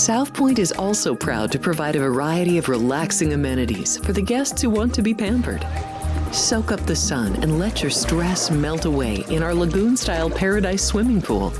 South Point is also proud to provide a variety of relaxing amenities for the guests who want to be pampered. Soak up the sun and let your stress melt away in our lagoon-style paradise swimming pool.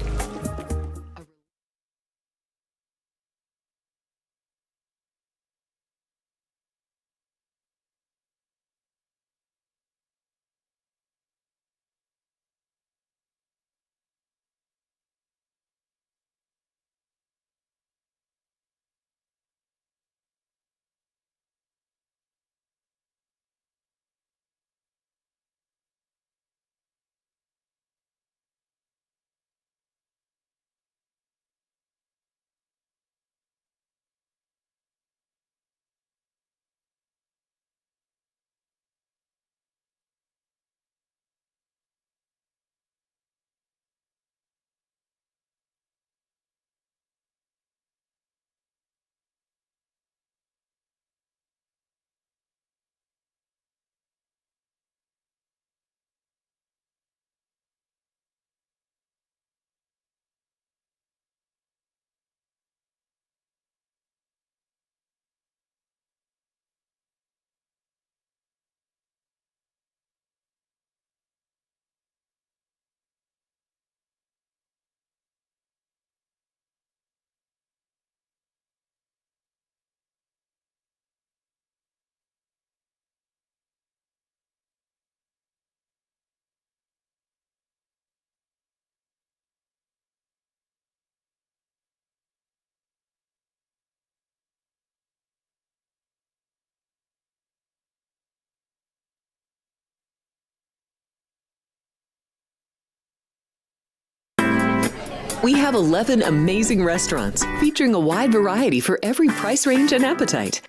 We have 11 amazing restaurants featuring a wide variety for every price range and appetite.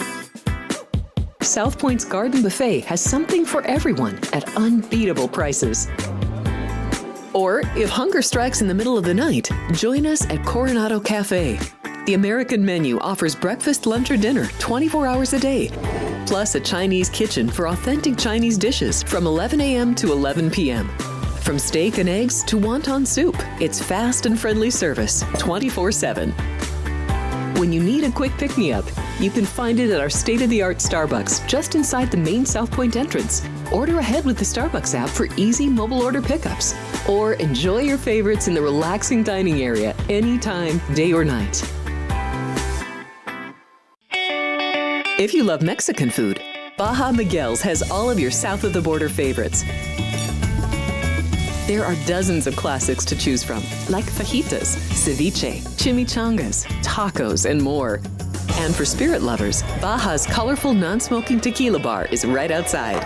South Point's Garden Buffet has something for everyone at unbeatable prices. Or, if hunger strikes in the middle of the night, join us at Coronado Cafe. The American menu offers breakfast, lunch, or dinner 24 hours a day, plus a Chinese kitchen for authentic Chinese dishes from 11 a.m. to 11 p.m. From steak and eggs to wonton soup, it's fast and friendly service 24/7. When you need a quick pick-me-up, you can find it at our state-of-the-art Starbucks just inside the main South Point entrance. Order ahead with the Starbucks app for easy mobile order pickups. Or enjoy your favorites in the relaxing dining area anytime, day or night. If you love Mexican food, Baja Miguel's has all of your south of the border favorites. There are dozens of classics to choose from, like fajitas, ceviche, chimichangas, tacos, and more. And for spirit lovers, Baja's colorful non-smoking tequila bar is right outside.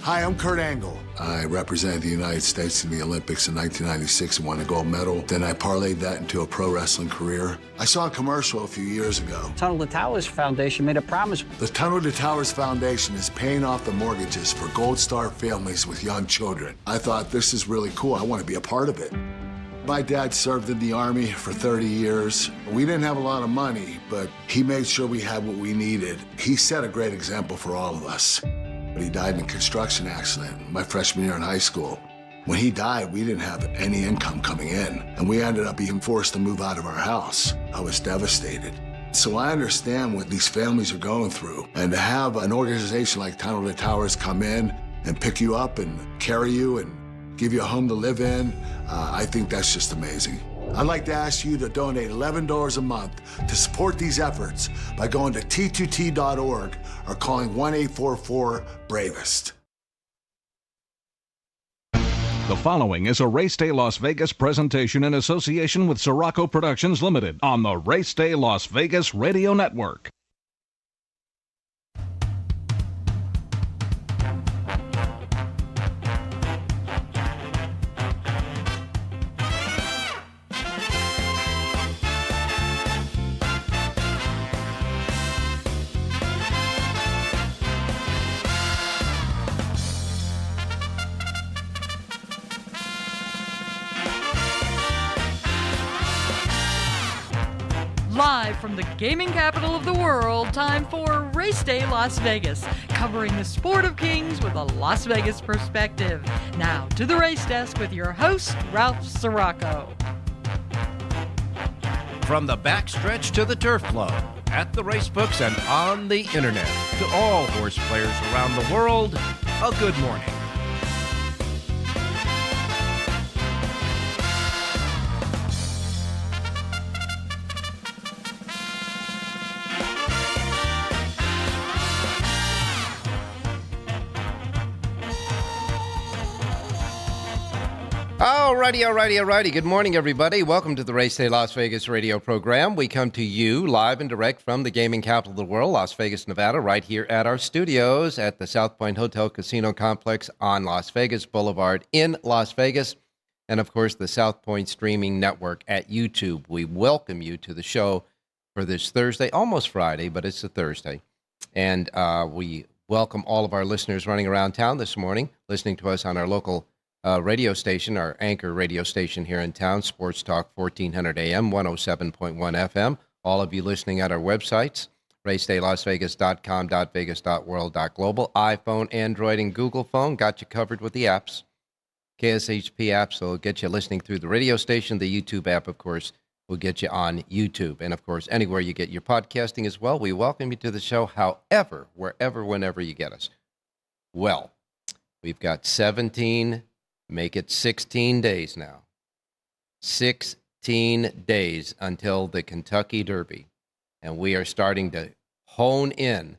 Hi, I'm Kurt Angle. I represented the United States in the Olympics in 1996 and won a gold medal. Then I parlayed that into a pro wrestling career. I saw a commercial a few years ago. Tunnel to Towers Foundation made a promise. The Tunnel to Towers Foundation is paying off the mortgages for Gold Star families with young children. I thought, this is really cool. I want to be a part of it. My dad served in the Army for 30 years. We didn't have a lot of money, but he made sure we had what we needed. He set a great example for all of us. He died in a construction accident my freshman year in high school. When he died, we didn't have any income coming in, and we ended up being forced to move out of our house. I was devastated. So I understand what these families are going through, and to have an organization like Tunnel to Towers come in and pick you up and carry you and give you a home to live in, I think that's just amazing. I'd like to ask you to donate $11 a month to support these efforts by going to t2t.org or calling 1-844-BRAVEST. The following is a Race Day Las Vegas presentation in association with Siraco Productions Limited on the Race Day Las Vegas Radio Network. Live from the gaming capital of the world, time for Race Day Las Vegas, covering the sport of kings with a Las Vegas perspective. Now to the race desk with your host, Ralph Siraco. From the backstretch to the turf club, at the racebooks and on the internet, to all horse players around the world, a good morning. Alrighty. Good morning, everybody. Welcome to the Race Day Las Vegas radio program. We come to you live and direct from the gaming capital of the world, Las Vegas, Nevada, right here at our studios at the South Point Hotel Casino Complex on Las Vegas Boulevard in Las Vegas. And, of course, the South Point Streaming Network at YouTube. We welcome you to the show for this Thursday, almost Friday, but it's a Thursday. And we welcome all of our listeners running around town this morning, listening to us on our local radio station, our anchor radio station here in town, Sports Talk 1400 AM, 107.1 FM. All of you listening at our websites, racedaylasvegas.com, .vegas.world, .global, iPhone, Android, and Google phone. Got you covered with the apps. KSHP app, so it'll get you listening through the radio station. The YouTube app, of course, will get you on YouTube. And, of course, anywhere you get your podcasting as well. We welcome you to the show, however, wherever, whenever you get us. Well, we've got 16 days now. 16 days until the Kentucky Derby. And we are starting to hone in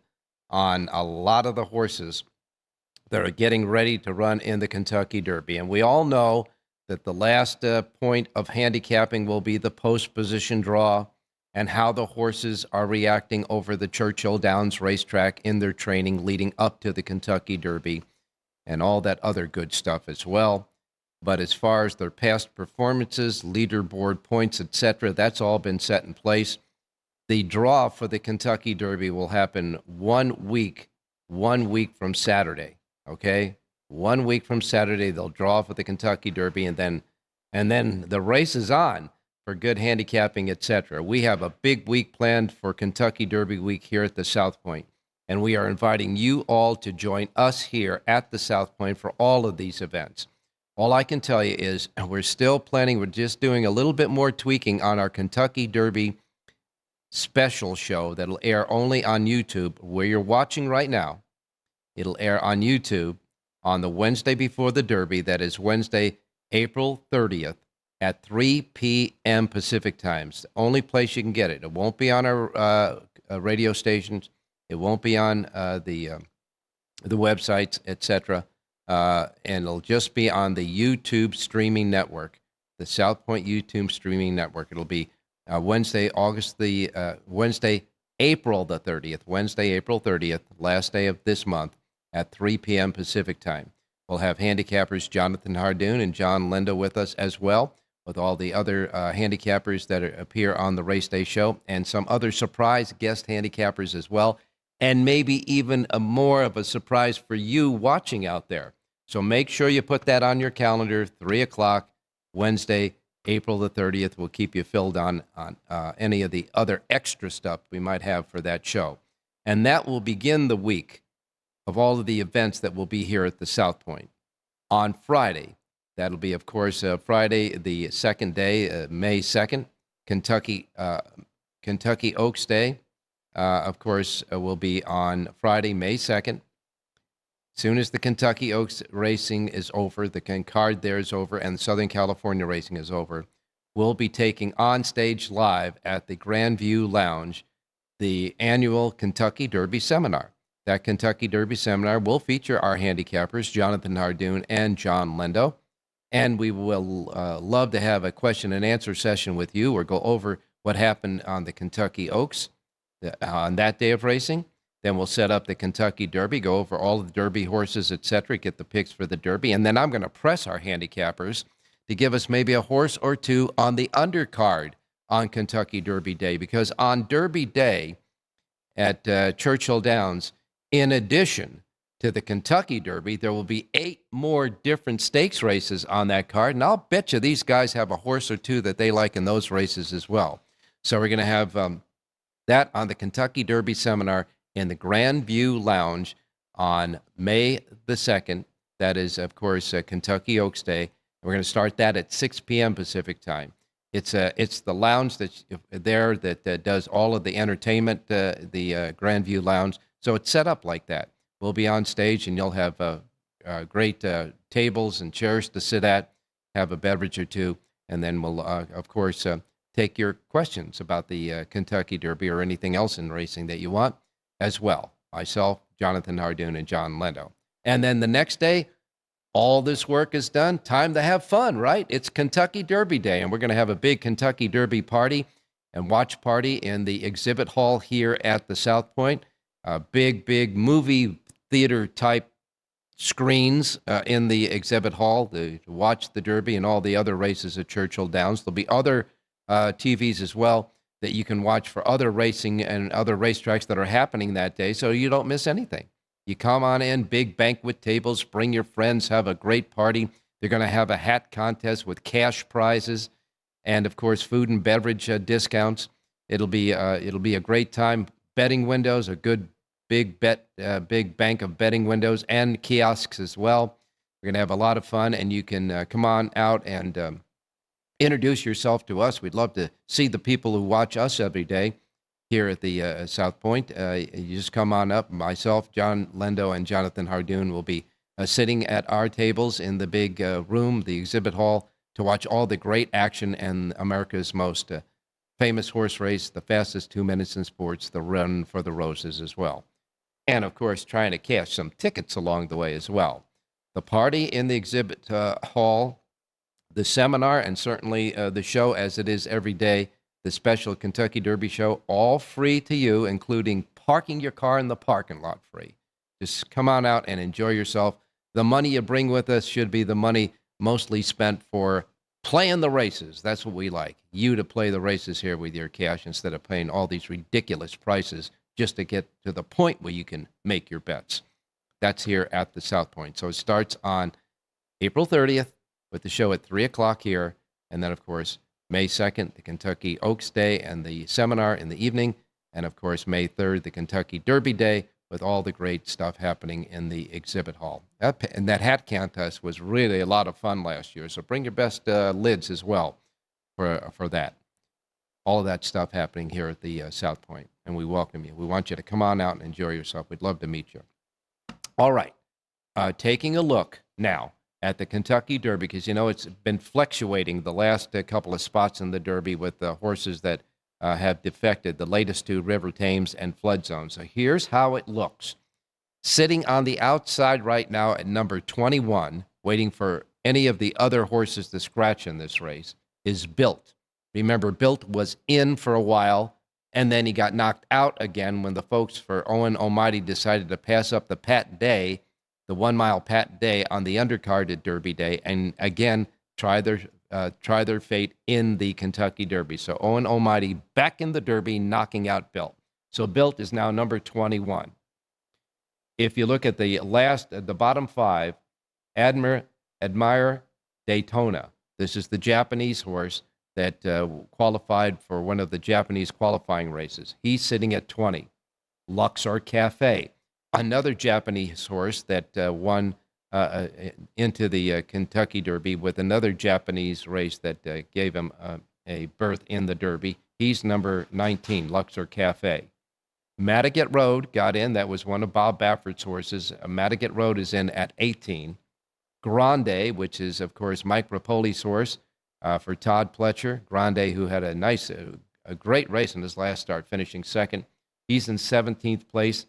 on a lot of the horses that are getting ready to run in the Kentucky Derby. And we all know that the last point of handicapping will be the post position draw and how the horses are reacting over the Churchill Downs racetrack in their training leading up to the Kentucky Derby, and all that other good stuff as well. But as far as their past performances, leaderboard points, etc., that's all been set in place. The draw for the Kentucky Derby will happen 1 week from Saturday, okay? 1 week from Saturday, they'll draw for the Kentucky Derby, and then the race is on for good handicapping, etc. We have a big week planned for Kentucky Derby week here at the South Point. And we are inviting you all to join us here at the South Point for all of these events. All I can tell you is we're still planning, we're just doing a little bit more tweaking on our Kentucky Derby special show that'll air only on YouTube, where you're watching right now. It'll air on YouTube on the Wednesday before the Derby. That is Wednesday, April 30th at 3 p.m. Pacific time. It's the only place you can get it. It won't be on our radio stations. It won't be on the websites, etc., and it'll just be on the YouTube streaming network, the South Point YouTube streaming network. It'll be Wednesday, April the 30th, last day of this month at 3 p.m. Pacific time. We'll have handicappers Jonathan Hardoon and John Lindo with us as well, with all the other handicappers that appear on the Race Day show, and some other surprise guest handicappers as well. And maybe even more of a surprise for you watching out there. So make sure you put that on your calendar, 3 o'clock, Wednesday, April the 30th. We'll keep you filled on any of the other extra stuff we might have for that show. And that will begin the week of all of the events that will be here at the South Point. On Friday, that'll be, of course, Friday, the second day, May 2nd, Kentucky Oaks Day. Of course, will be on Friday, May 2nd. As soon as the Kentucky Oaks racing is over, the card there is over, and Southern California racing is over, we'll be taking on stage live at the Grandview Lounge the annual Kentucky Derby Seminar. That Kentucky Derby Seminar will feature our handicappers, Jonathan Hardoon and John Lindo. And we will love to have a question and answer session with you or go over what happened on the Kentucky Oaks on that day of racing. Then we'll set up the Kentucky Derby, go over all of the Derby horses, etc., get the picks for the Derby. And then I'm going to press our handicappers to give us maybe a horse or two on the undercard on Kentucky Derby Day. Because on Derby Day at Churchill Downs, in addition to the Kentucky Derby, there will be 8 more different stakes races on that card. And I'll bet you these guys have a horse or two that they like in those races as well. So we're going to have that on the Kentucky Derby Seminar in the Grand View Lounge on May the 2nd. That is, of course, Kentucky Oaks Day. We're going to start that at 6 p.m. Pacific time. It's the lounge that's there that does all of the entertainment, the Grand View Lounge. So it's set up like that. We'll be on stage, and you'll have great tables and chairs to sit at, have a beverage or two, and then we'll, of course, take your questions about the Kentucky Derby or anything else in racing that you want as well. Myself, Jonathan Hardoon, and John Lendo. And then the next day, all this work is done. Time to have fun, right? It's Kentucky Derby Day, and we're going to have a big Kentucky Derby party and watch party in the exhibit hall here at the South Point. Big movie theater type screens in the exhibit hall to watch the Derby and all the other races at Churchill Downs. There'll be other TVs as well that you can watch for other racing and other racetracks that are happening that day, so you don't miss anything. You come on in, big banquet tables, bring your friends, have a great party. They're going to have a hat contest with cash prizes and, of course, food and beverage discounts. It'll be a great time. Betting windows, a good big bank of betting windows and kiosks as well. We're going to have a lot of fun, and you can come on out and introduce yourself to us. We'd love to see the people who watch us every day here at the South Point. You just come on up. Myself, John Lendo, and Jonathan Hardoon will be sitting at our tables in the big room, the exhibit hall, to watch all the great action and America's most famous horse race, the fastest 2 minutes in sports, the Run for the Roses as well. And, of course, trying to cash some tickets along the way as well. The party in the exhibit hall, the seminar, and certainly the show as it is every day, the special Kentucky Derby show, all free to you, including parking your car in the parking lot free. Just come on out and enjoy yourself. The money you bring with us should be the money mostly spent for playing the races. That's what we like, you to play the races here with your cash instead of paying all these ridiculous prices just to get to the point where you can make your bets. That's here at the South Point. So it starts on April 30th with the show at 3 o'clock here, and then, of course, May 2nd, the Kentucky Oaks Day and the seminar in the evening. And, of course, May 3rd, the Kentucky Derby Day with all the great stuff happening in the exhibit hall. And that hat contest was really a lot of fun last year. So bring your best lids as well for that. All of that stuff happening here at the South Point. And we welcome you. We want you to come on out and enjoy yourself. We'd love to meet you. All right. Taking a look now at the Kentucky Derby, because, it's been fluctuating the last couple of spots in the Derby with the horses that have defected, the latest two, River Thames and Flood Zone. So here's how it looks. Sitting on the outside right now at number 21, waiting for any of the other horses to scratch in this race, is Built. Remember, Built was in for a while, and then he got knocked out again when the folks for Owen Almighty decided to pass up the Pat Day, the 1 mile Pat Day on the undercard at Derby Day, and again try their fate in the Kentucky Derby. So Owen Almighty back in the Derby, knocking out Built. So Built is now number 21. If you look at the bottom five, Admire Daytona. This is the Japanese horse that qualified for one of the Japanese qualifying races. He's sitting at 20. Luxor Cafe, another Japanese horse that won into the Kentucky Derby with another Japanese race that gave him a berth in the Derby. He's number 19, Luxor Cafe. Madaget Road got in. That was one of Bob Baffert's horses. Madaget Road is in at 18. Grande, which is, of course, Mike Rapoli's horse for Todd Pletcher. Grande, who had a great race in his last start, finishing second. He's in 17th place.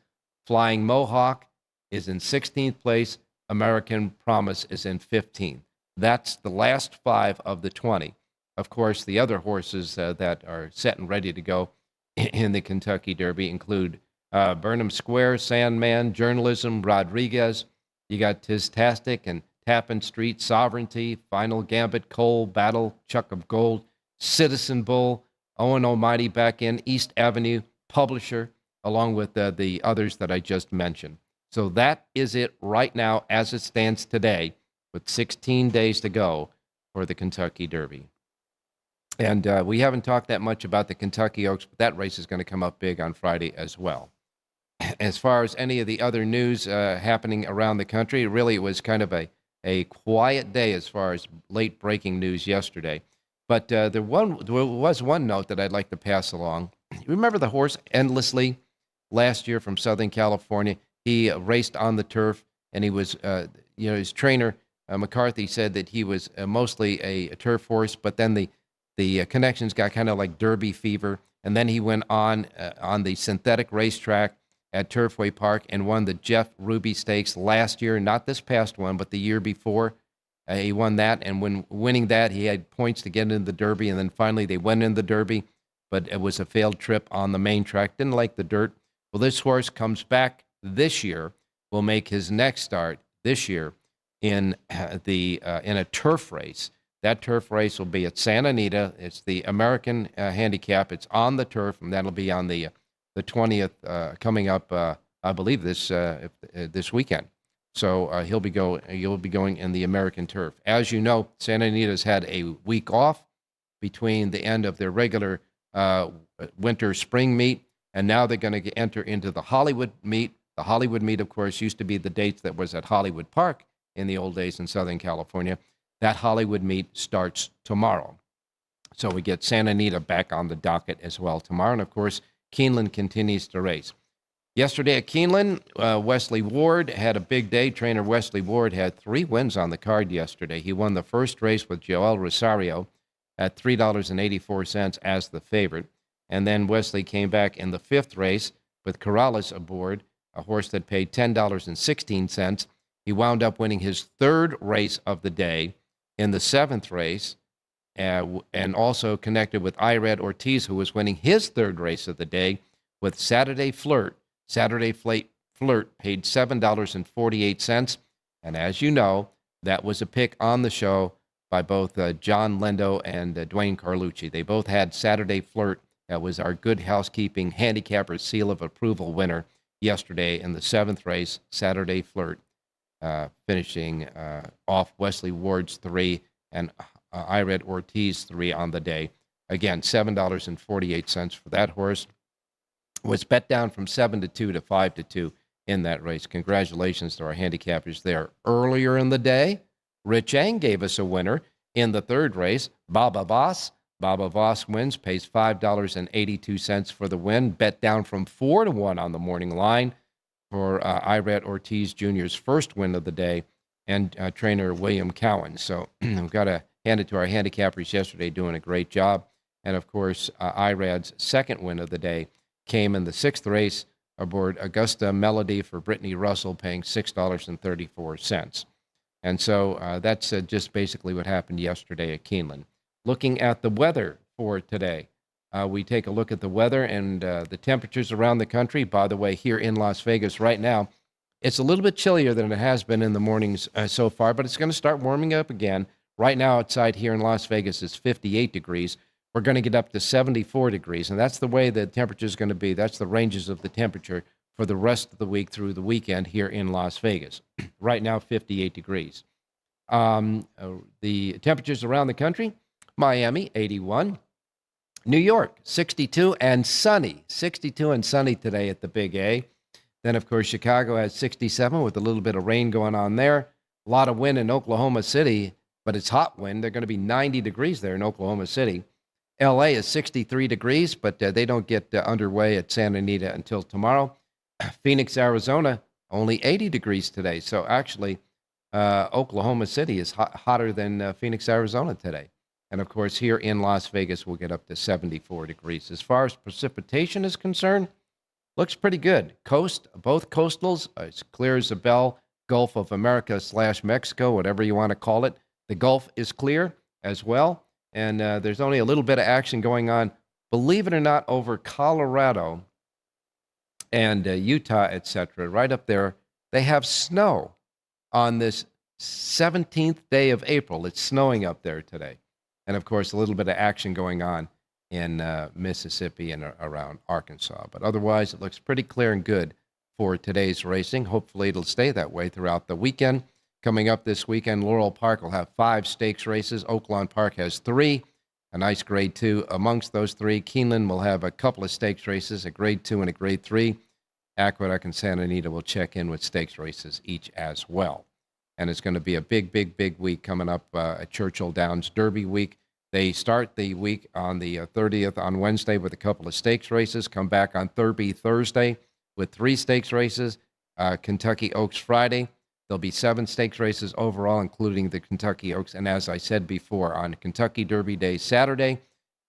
Flying Mohawk is in 16th place. American Promise is in 15th. That's the last five of the 20. Of course, the other horses that are set and ready to go in the Kentucky Derby include Burnham Square, Sandman, Journalism, Rodriguez. You got Tistastic and Tappan Street, Sovereignty, Final Gambit, Cole, Battle, Chuck of Gold, Citizen Bull, Owen Almighty back in, East Avenue, Publisher, along with the others that I just mentioned. So that is it right now as it stands today, with 16 days to go for the Kentucky Derby. And we haven't talked that much about the Kentucky Oaks, but that race is going to come up big on Friday as well. as far as any of the other news happening around the country, really it was kind of a quiet day as far as late breaking news yesterday. But there was one note that I'd like to pass along. Remember the horse Endlessly last year from Southern California? He raced on the turf, and he was, his trainer, McCarthy, said that he was mostly a turf horse, but then the connections got kind of like Derby fever, and then he went on the synthetic racetrack at Turfway Park and won the Jeff Ruby Stakes last year, not this past one, but the year before. He won that, and when winning that, he had points to get into the Derby, and then finally they went in the Derby, but it was a failed trip on the main track. Didn't like the dirt. Well, this horse comes back this year, will make his next start this year in in a turf race. That turf race will be at Santa Anita. It's the American Handicap. It's on the turf, and that'll be on the 20th coming up, I believe, this weekend. So you'll be going in the American turf. As you know, Santa Anita's had a week off between the end of their regular winter-spring meet, and now they're going to enter into the Hollywood meet. The Hollywood meet, of course, used to be the dates that was at Hollywood Park in the old days in Southern California. That Hollywood meet starts tomorrow. So we get Santa Anita back on the docket as well tomorrow. And, of course, Keeneland continues to race. Yesterday at Keeneland, Wesley Ward had a big day. Trainer Wesley Ward had 3 wins on the card yesterday. He won the first race with Joel Rosario at $3.84 as the favorite. And then Wesley came back in the 5th race with Corrales aboard, a horse that paid $10.16. He wound up winning his 3rd race of the day in the 7th race, and also connected with Irad Ortiz, who was winning his 3rd race of the day with Saturday Flirt. Saturday Flirt paid $7.48. And as you know, that was a pick on the show by both John Lendo and Dwayne Carlucci. They both had Saturday Flirt. That was our Good Housekeeping Handicapper Seal of Approval winner yesterday in the 7th race. Saturday Flirt finishing off Wesley Ward's 3 and Irad Ortiz 3 on the day. Again, $7.48 for that horse. Was bet down from 7-2 to 5-2 in that race. Congratulations to our handicappers there. Earlier in the day, Rich Eng gave us a winner in the 3rd race. Baba Voss. Baba Voss wins, pays $5.82 for the win. Bet down from 4-1 on the morning line for Irad Ortiz Jr.'s first win of the day, and trainer William Cowan. So we've got to hand it to our handicappers yesterday, doing a great job. And, of course, Irad's second win of the day came in the 6th race aboard Augusta Melody for Brittany Russell, paying $6.34. And so that's just basically what happened yesterday at Keeneland. Looking at the weather for today, we take a look at the weather and the temperatures around the country. By the way, here in Las Vegas right now, it's a little bit chillier than it has been in the mornings so far, but it's going to start warming up again. Right now outside here in Las Vegas is 58 degrees. We're going to get up to 74 degrees, and that's the way the temperature is going to be. That's the ranges of the temperature for the rest of the week through the weekend here in Las Vegas. Right now, 58 degrees. The temperatures around the country, Miami, 81. New York, 62 and sunny. 62 and sunny today at the Big A. Then, of course, Chicago has 67 with a little bit of rain going on there. A lot of wind in Oklahoma City, but it's hot wind. They're going to be 90 degrees there in Oklahoma City. L.A. is 63 degrees, but they don't get underway at Santa Anita until tomorrow. Phoenix, Arizona, only 80 degrees today. So actually, Oklahoma City is hotter than Phoenix, Arizona today. And, of course, here in Las Vegas, we'll get up to 74 degrees. As far as precipitation is concerned, looks pretty good. Both coastals, it's clear as a bell. Gulf of America / Mexico, whatever you want to call it. The Gulf is clear as well. And there's only a little bit of action going on, believe it or not, over Colorado and Utah, etc. Right up there, they have snow on this 17th day of April. It's snowing up there today. And, of course, a little bit of action going on in Mississippi and around Arkansas. But otherwise, it looks pretty clear and good for today's racing. Hopefully, it'll stay that way throughout the weekend. Coming up this weekend, Laurel Park will have 5 stakes races. Oaklawn Park has 3, a nice Grade 2. Amongst those 3, Keeneland will have a couple of stakes races, a Grade 2 and a Grade 3. Aqueduct and Santa Anita will check in with stakes races each as well. And it's going to be a big, big, big week coming up at Churchill Downs Derby Week. They start the week on the 30th on Wednesday with a couple of stakes races, come back on Thursday with 3 stakes races, Kentucky Oaks Friday. There'll be 7 stakes races overall, including the Kentucky Oaks. And as I said before, on Kentucky Derby Day Saturday,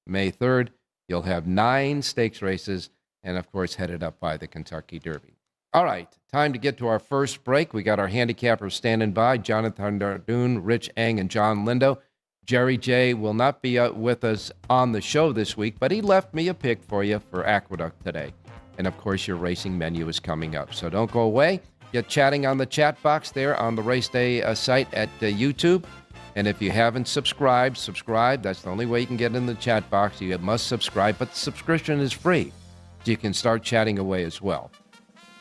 May 3rd, you'll have 9 stakes races, and of course headed up by the Kentucky Derby. All right, time to get to our first break. We got our handicappers standing by, Jonathan Hardoon, Rich Eng, and John Lindo. Jerry J will not be with us on the show this week, but he left me a pick for you for Aqueduct today. And of course, your racing menu is coming up. So don't go away. Get chatting on the chat box there on the Race Day site at YouTube. And if you haven't subscribed, subscribe. That's the only way you can get in the chat box. You must subscribe, but the subscription is free. So you can start chatting away as well.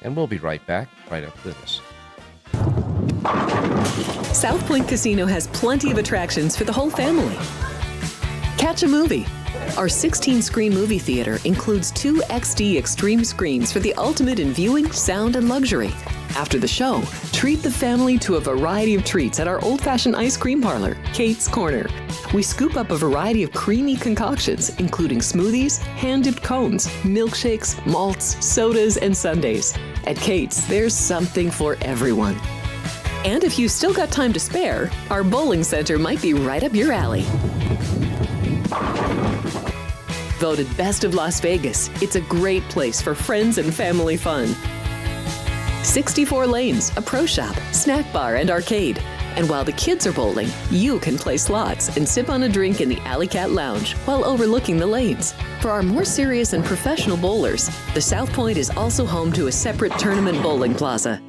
And we'll be right back right after this. South Point Casino has plenty of attractions for the whole family. Catch a movie. Our 16-screen movie theater includes 2 XD Extreme screens for the ultimate in viewing, sound, and luxury. After the show, treat the family to a variety of treats at our old-fashioned ice cream parlor, Kate's Corner. We scoop up a variety of creamy concoctions, including smoothies, hand-dipped cones, milkshakes, malts, sodas, and sundaes. At Kate's, there's something for everyone. And if you still got time to spare, our bowling center might be right up your alley. Voted Best of Las Vegas, it's a great place for friends and family fun. 64 lanes, a pro shop, snack bar, and arcade. And while the kids are bowling, you can play slots and sip on a drink in the Alley Cat Lounge while overlooking the lanes. For our more serious and professional bowlers, the South Point is also home to a separate tournament bowling plaza.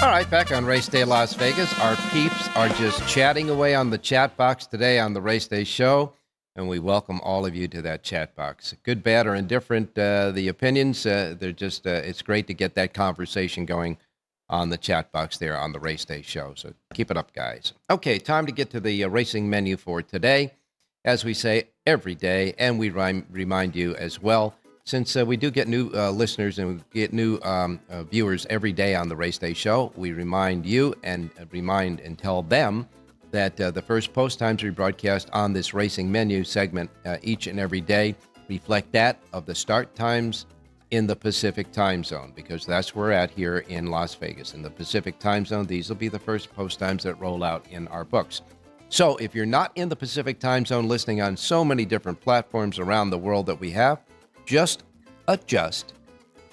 All right, back on Race Day Las Vegas. Our peeps are just chatting away on the chat box today on the Race Day show, and we welcome all of you to that chat box. Good, bad, or indifferent, the opinions, they're just, it's great to get that conversation going on the chat box there on the Race Day show. So keep it up, guys. Okay, time to get to the racing menu for today, as we say every day, and we remind you as well, since we do get new listeners and we get new viewers every day on the Race Day show, we remind you and tell them that the first post times we broadcast on this racing menu segment each and every day reflect that of the start times in the Pacific time zone, because that's where we're at here in Las Vegas. In the Pacific time zone, these will be the first post times that roll out in our books. So if you're not in the Pacific time zone listening on so many different platforms around the world that we have, just adjust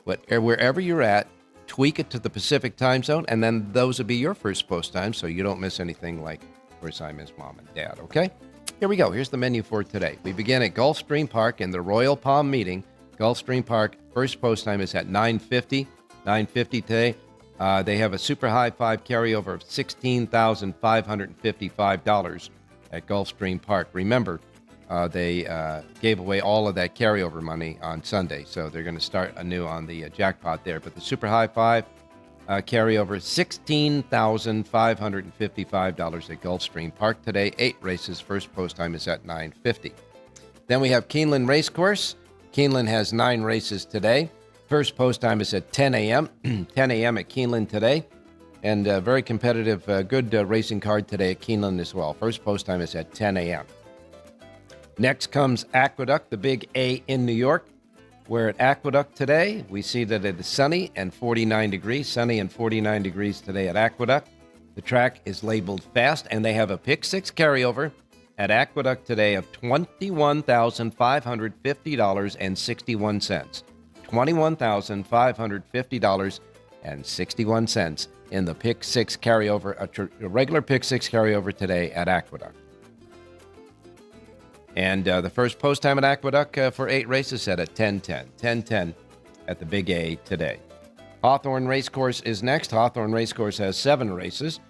wherever you're at, tweak it to the Pacific time zone, and then those will be your first post time, so you don't miss anything like where I miss mom and dad, okay? Here we go. Here's the menu for today. We begin at Gulfstream Park in the Royal Palm meeting. Gulfstream Park, first post time is at 9:50 today. They have a super high 5 carryover of $16,555 at Gulfstream Park. Remember, they gave away all of that carryover money on Sunday, so they're going to start anew on the jackpot there. But the super high 5 carryover, $16,555 at Gulfstream Park today. 8 races. First post time is at 9:50. Then we have Keeneland Racecourse. Keeneland has 9 races today. First post time is at 10 a.m. 10 a.m. at Keeneland today. And very competitive, good racing card today at Keeneland as well. First post time is at 10 a.m. Next comes Aqueduct, the big A in New York. We're at Aqueduct today. We see that it is sunny and 49 degrees. Sunny and 49 degrees today at Aqueduct. The track is labeled fast, and they have a pick 6 carryover at Aqueduct today of $21,550.61. $21,550.61 in the pick 6 carryover, a regular pick 6 carryover today at Aqueduct. And the first post time at Aqueduct for 8 races set at 10:10. 10:10 at the Big A today. Hawthorne Racecourse is next. Hawthorne Racecourse has 7 races.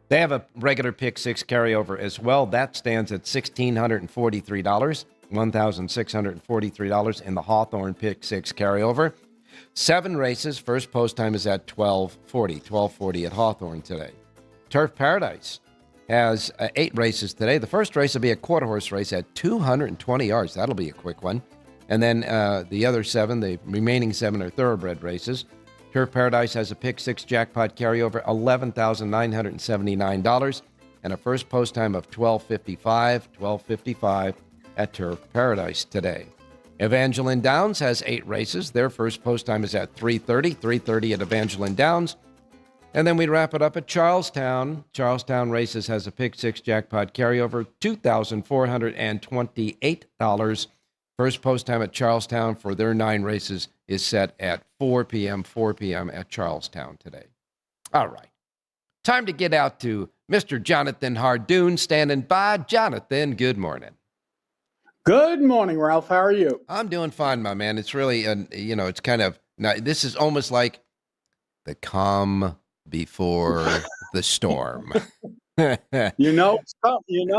They have a regular pick 6 carryover as well. That stands at $1,643. $1,643 in the Hawthorne Pick 6 carryover. 7 races. First post time is at 12:40 at Hawthorne today. Turf Paradise has 8 races today. The first race will be a quarter horse race at 220 yards. That'll be a quick one. And then the other 7, the remaining 7 are thoroughbred races. Turf Paradise has a Pick 6 jackpot carryover, $11,979, and a first post time of 12:55 at Turf Paradise today. Evangeline Downs has 8 races. Their first post time is at 3:30 at Evangeline Downs. And then we wrap it up at Charlestown. Charlestown Races has a Pick 6 jackpot carryover, $2,428. First post time at Charlestown for their 9 races is set at 4 p.m. at Charlestown today. All right. Time to get out to Mr. Jonathan Hardoon standing by. Jonathan, good morning. Good morning, Ralph. How are you? I'm doing fine, my man. It's really, it's kind of, now, this is almost like the calm before the storm. You know it's coming.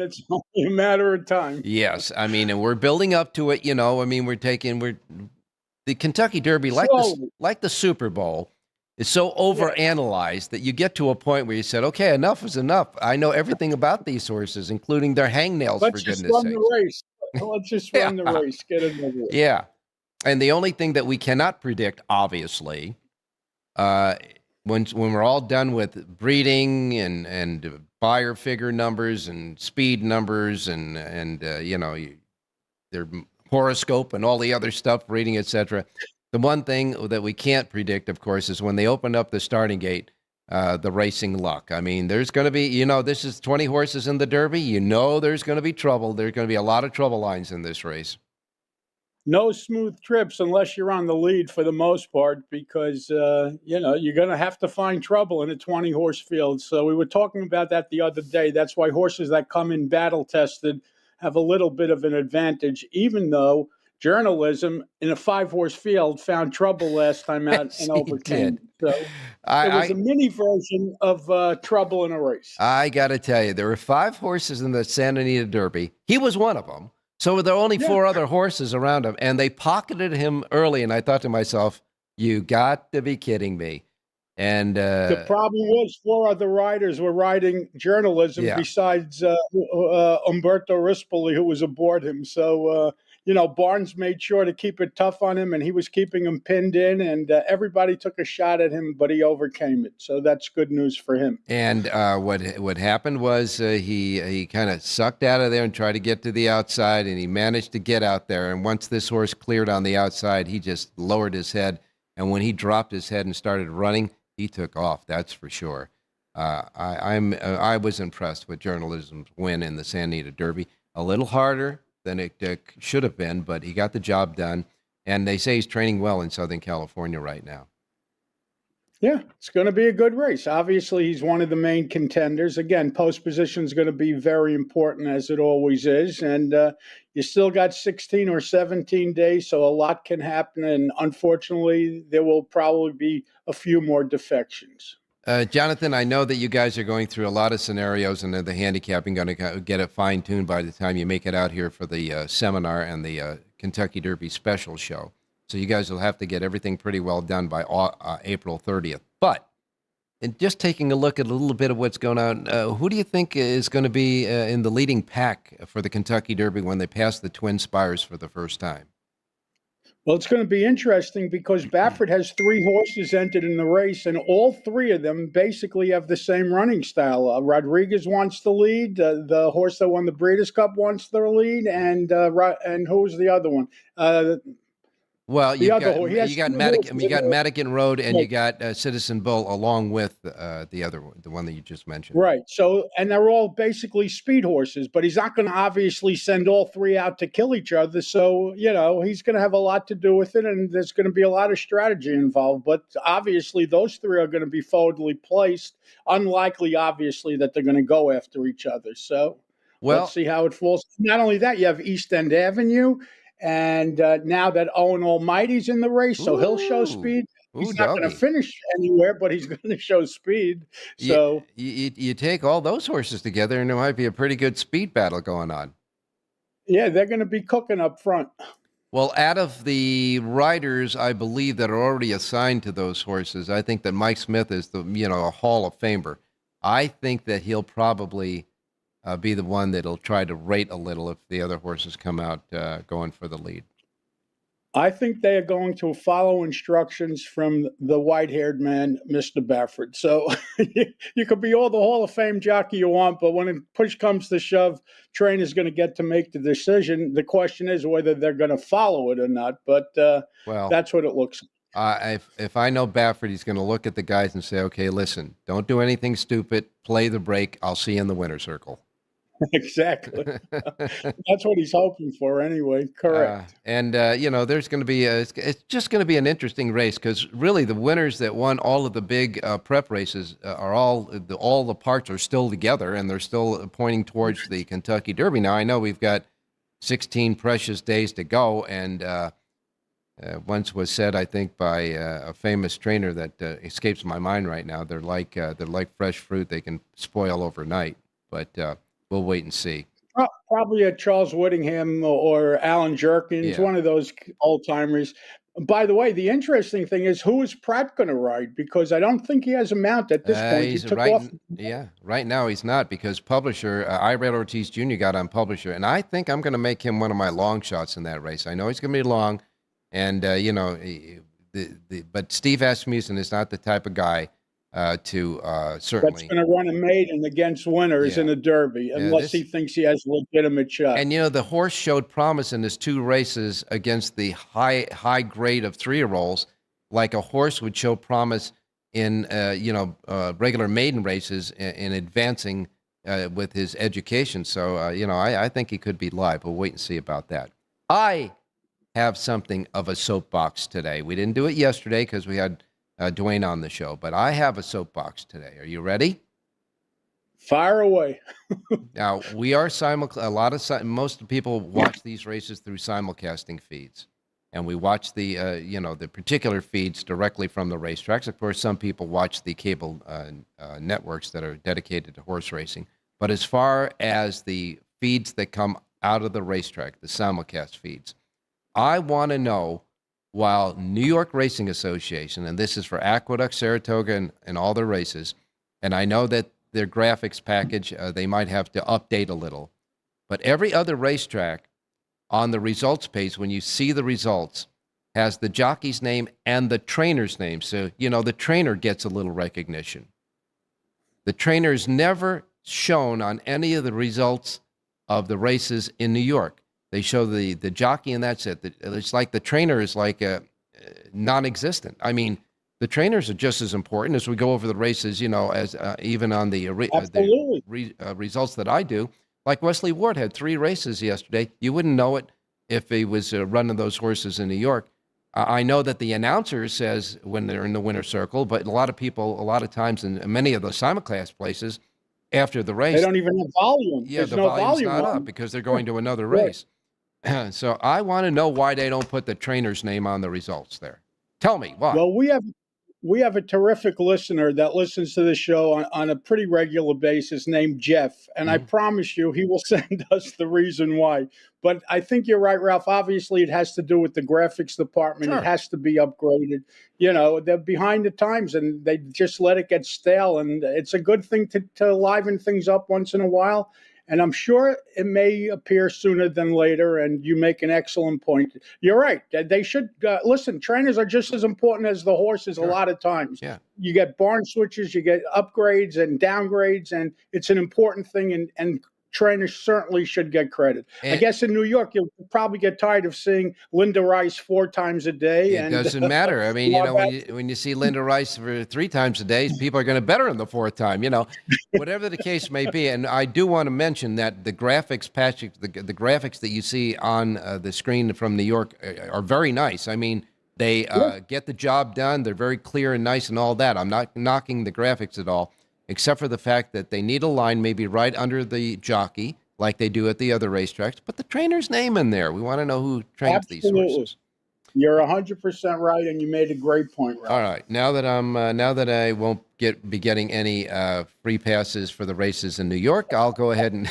It's only a matter of time. Yes, I mean, and we're building up to it. We're the Kentucky Derby, like the Super Bowl, is so overanalyzed that you get to a point where you said, "Okay, enough is enough. I know everything about these horses, including their hangnails." Let's for just goodness' run sakes. the race. Let's just run the race. Get it over with. Yeah, and the only thing that we cannot predict, obviously, when we're all done with breeding and buyer figure numbers and speed numbers and their horoscope and all the other stuff, reading, etc. The one thing that we can't predict, of course, is when they open up the starting gate, the racing luck. I mean, there's going to be, this is 20 horses in the Derby. There's going to be trouble. There's going to be a lot of trouble lines in this race. No smooth trips unless you're on the lead for the most part, because you're going to have to find trouble in a 20-horse field. So we were talking about that the other day. That's why horses that come in battle tested have a little bit of an advantage, even though journalism in a 5-horse field found trouble last time out and overcame. So it was a mini version of trouble in a race. I got to tell you, there were 5 horses in the Santa Anita Derby. He was one of them. So there were only 4 other horses around him, and they pocketed him early. And I thought to myself, "You got to be kidding me!" And the problem was 4 other riders were riding journalism besides Umberto Rispoli, who was aboard him. So Barnes made sure to keep it tough on him, and he was keeping him pinned in, and everybody took a shot at him, but he overcame it. So that's good news for him. And what happened was he kind of sucked out of there and tried to get to the outside, and he managed to get out there. And once this horse cleared on the outside, he just lowered his head. And when he dropped his head and started running, he took off. That's for sure. I was impressed with journalism's win in the Santa Anita Derby. A little harder than it should have been, but he got the job done. And they say he's training well in Southern California right now. Yeah, it's going to be a good race. Obviously, he's one of the main contenders. Again, post position is going to be very important, as it always is. And you still got 16 or 17 days, so a lot can happen. And unfortunately, there will probably be a few more defections. Jonathan, I know that you guys are going through a lot of scenarios, and the handicapping going to get it fine-tuned by the time you make it out here for the seminar and the Kentucky Derby special show. So you guys will have to get everything pretty well done by April 30th. But in just taking a look at a little bit of what's going on, who do you think is going to be in the leading pack for the Kentucky Derby when they pass the Twin Spires for the first time? Well, it's going to be interesting because Baffert has 3 horses entered in the race, and all 3 of them basically have the same running style. Rodriguez wants the lead. The horse that won the Breeders' Cup wants the lead, and who's the other one? Well, you got Madigan Road, and you got Citizen Bull along with the one that you just mentioned. Right. So, and they're all basically speed horses, but he's not going to obviously send all 3 out to kill each other. So, he's going to have a lot to do with it, and there's going to be a lot of strategy involved. But obviously, those 3 are going to be forwardly placed. Unlikely, obviously, that they're going to go after each other. So, let's see how it falls. Not only that, you have East End Avenue. And now that Owen Almighty's in the race, so he'll show speed. He's not going to finish anywhere, but he's going to show speed. So you take all those horses together, and there might be a pretty good speed battle going on. Yeah, they're going to be cooking up front. Well, out of the riders, I believe that are already assigned to those horses, I think that Mike Smith is a Hall of Famer. I think that he'll probably be the one that'll try to rate a little if the other horses come out going for the lead. I think they are going to follow instructions from the white-haired man, Mr. Baffert. So you could be all the Hall of Fame jockey you want, but when push comes to shove, trainer's going to get to make the decision. The question is whether they're going to follow it or not, but Well, that's what it looks like. If I know Baffert, he's going to look at the guys and say, okay, listen, don't do anything stupid. Play the break. I'll see you in the winner's circle. Exactly. That's what he's hoping for anyway. Correct. There's going to be it's just going to be an interesting race because really the winners that won all of the big prep races are all the parts are still together and they're still pointing towards the Kentucky Derby. Now I know we've got 16 precious days to go, and once was said, I think, by a famous trainer that escapes my mind right now. They're like fresh fruit; they can spoil overnight. But we'll wait and see. Probably a Charles Whittingham or Alan Jerkins, one of those old timers. By the way, the interesting thing is, who is Pratt going to ride? Because I don't think he has a mount at this point. He took off. Yeah, right now he's not because Publisher, Irad Ortiz Jr. got on Publisher, and I think I'm going to make him one of my long shots in that race. I know he's going to be long, and but Steve Asmussen is not the type of guy to certainly. That's going to run a maiden against winners in the Derby, unless he thinks he has a legitimate shot. And the horse showed promise in his 2 races against the high grade of 3-year-olds, like a horse would show promise in regular maiden races in advancing with his education. So I think he could be live. We'll wait and see about that. I have something of a soapbox today. We didn't do it yesterday because we had Dwayne on the show, but I have a soapbox today. Are you ready? Fire away. Now we are most people watch these races through simulcasting feeds, and we watch the the particular feeds directly from the racetracks. Of course, some people watch the cable networks that are dedicated to horse racing. But as far as the feeds that come out of the racetrack, the simulcast feeds, I want to know. While New York Racing Association, and this is for Aqueduct, Saratoga, and all their races, and I know that their graphics package, they might have to update a little, but every other racetrack on the results page, when you see the results, has the jockey's name and the trainer's name. So, the trainer gets a little recognition. The trainer is never shown on any of the results of the races in New York. They show the jockey, and that's it. It's like the trainer is like non-existent. I mean, the trainers are just as important as we go over the races, as even on the results that I do. Like Wesley Ward had 3 races yesterday. You wouldn't know it if he was running those horses in New York. I know that the announcer says when they're in the winner's circle, but a lot of times in many of the simulcast places, after the race, they don't even have volume. Yeah, the volume's not up because they're going to another race. So I want to know why they don't put the trainer's name on the results there. Tell me why. Well, we have a terrific listener that listens to the show on a pretty regular basis named Jeff, and I promise you he will send us the reason why. But I think you're right, Ralph. Obviously, it has to do with the graphics department. Sure. It has to be upgraded. They're behind the times, and they just let it get stale, and it's a good thing to liven things up once in a while. And I'm sure it may appear sooner than later, and you make an excellent point. You're right. They should listen, trainers are just as important as the horses a lot of times. Yeah. You get barn switches, you get upgrades and downgrades, and it's an important thing, and trainers certainly should get credit. I guess in New York, you'll probably get tired of seeing Linda Rice 4 times a day. It doesn't matter. I mean, when you see Linda Rice for 3 times a day, people are going to bet her on the 4th time, whatever the case may be. And I do want to mention that the graphics patch, the graphics that you see on the screen from New York are very nice. I mean, they get the job done. They're very clear and nice and all that. I'm not knocking the graphics at all, except for the fact that they need a line maybe right under the jockey, like they do at the other racetracks. But the trainer's name in there. We want to know who trains these horses. You're 100% right, and you made a great point, Ralph. All right. Now that I won't be getting any free passes for the races in New York, I'll go ahead and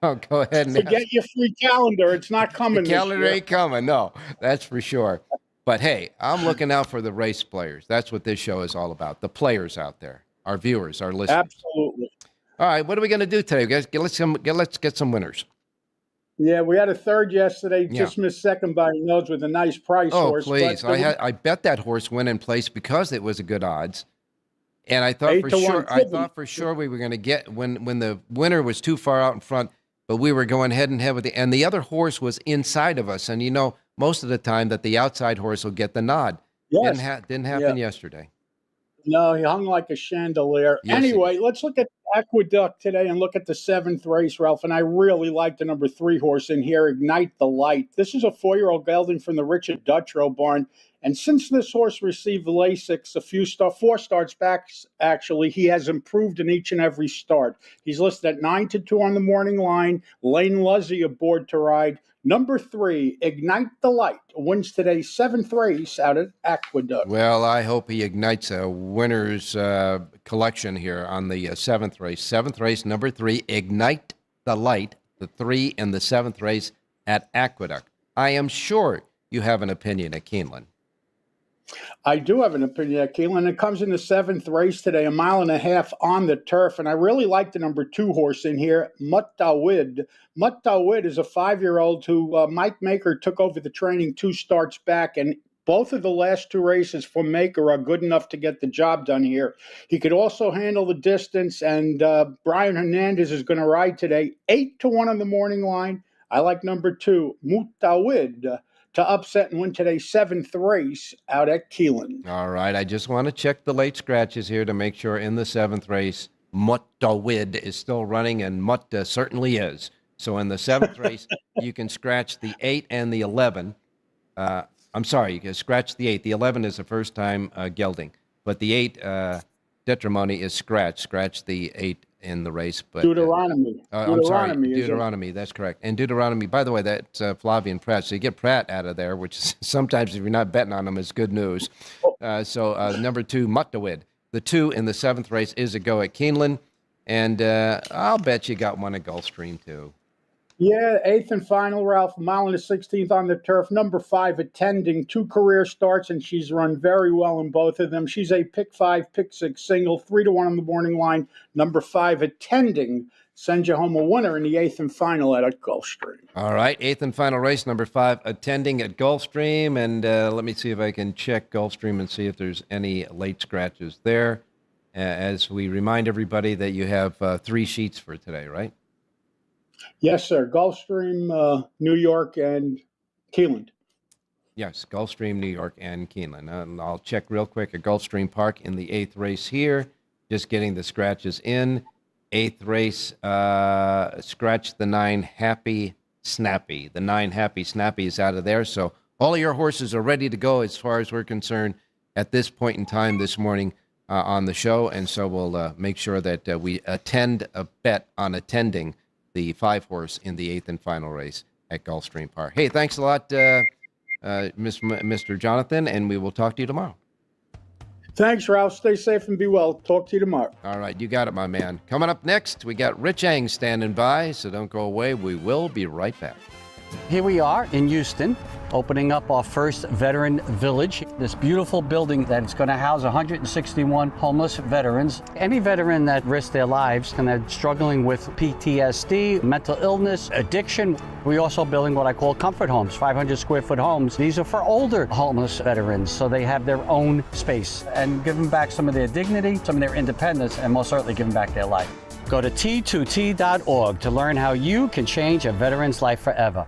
Oh, go ahead and Forget your free calendar. It's not coming the this calendar year. ain't coming. No, that's for sure. But hey, I'm looking out for the race players. That's what this show is all about. The players out there, our viewers, our listeners. Absolutely. All right, what are we going to do today, guys? Let's get some winners. Yeah, we had a third yesterday. Yeah. Just missed second by a nose with a nice price Oh, horse. please! but I bet that horse went in place because it was a good odds, and I thought 8-1 for sure we were going to get when the winner was too far out in front, but we were going head and head with the other horse was inside of us, and most of the time that the outside horse will get the nod. Yes. Didn't happen yesterday. No, he hung like a chandelier. Yes, Anyway, let's look at Aqueduct today and look at the seventh race, Ralph. And I really like the number 3 horse in here, Ignite the Light. This is a 4-year-old gelding from the Richard Dutrow barn. And since this horse received the Lasix 4 starts back, actually, he has improved in each and every start. He's listed at 9-2 on the morning line. Lane Luzzy aboard to ride. Number 3, Ignite the Light, wins today's 7th race out at Aqueduct. Well, I hope he ignites a winner's collection here on the 7th race. 7th race, number 3, Ignite the Light, the 3 in the 7th race at Aqueduct. I am sure you have an opinion at Keeneland. I do have an opinion at Keeneland. It comes in the 7th race today, 1.5 miles on the turf. And I really like the number 2 horse in here, Muttawid. Muttawid is a 5-year-old who Mike Maker took over the training 2 starts back. And both of the last 2 races for Maker are good enough to get the job done here. He could also handle the distance. And Brian Hernandez is going to ride today, 8-1 on the morning line. I like number 2, Muttawid, to upset and win today's 7th race out at Keeneland. All right, I just want to check the late scratches here to make sure in the 7th race, Muttawid is still running, and Mutta certainly is. So in the 7th race, you can scratch the 8 and the 11. I'm sorry, you can scratch the 8. The 11 is the first time gelding, but the 8 Detrimony is scratch. Scratch the 8 in the race. But Deuteronomy. I'm sorry, Deuteronomy. That's correct. And Deuteronomy, by the way, that's Flavian Pratt. So you get Pratt out of there, which is, sometimes if you're not betting on him, is good news. So number 2, Muttawid. The 2 in the 7th race is a go at Keeneland. And I'll bet you got one at Gulfstream, too. Yeah, 8th and final, Ralph. 1.16 on the turf. Number 5, Attending. 2 career starts, and she's run very well in both of them. She's a pick 5, pick 6 single, 3-1 on the morning line. Number 5, Attending, sends you home a winner in the 8th and final at Gulfstream. All right, 8th and final race, number 5, Attending at Gulfstream. And let me see if I can check Gulfstream and see if there's any late scratches there. As we remind everybody that you have 3 sheets for today, right? Yes, sir. Gulfstream, New York, and Keeneland. Yes, Gulfstream, New York, and Keeneland. And I'll check real quick at Gulfstream Park in the 8th race here. Just getting the scratches in. 8th race, scratch the 9, Happy Snappy. The 9, Happy Snappy is out of there. So all of your horses are ready to go as far as we're concerned at this point in time this morning on the show. And so we'll make sure that we attend a bet on Attending the 5 horse in the 8th and final race at Gulfstream Park. Hey, thanks a lot, Mr. Jonathan, and we will talk to you tomorrow. Thanks, Ralph. Stay safe and be well. Talk to you tomorrow. All right, you got it, my man. Coming up next, we got Rich Eng standing by, so don't go away. We will be right back. Here we are in Houston, opening up our first veteran village. This beautiful building that's going to house 161 homeless veterans. Any veteran that risks their lives and they're struggling with PTSD, mental illness, addiction. We're also building what I call comfort homes, 500 square foot homes. These are for older homeless veterans, so they have their own space and give them back some of their dignity, some of their independence, and most certainly give them back their life. Go to T2T.org to learn how you can change a veteran's life forever.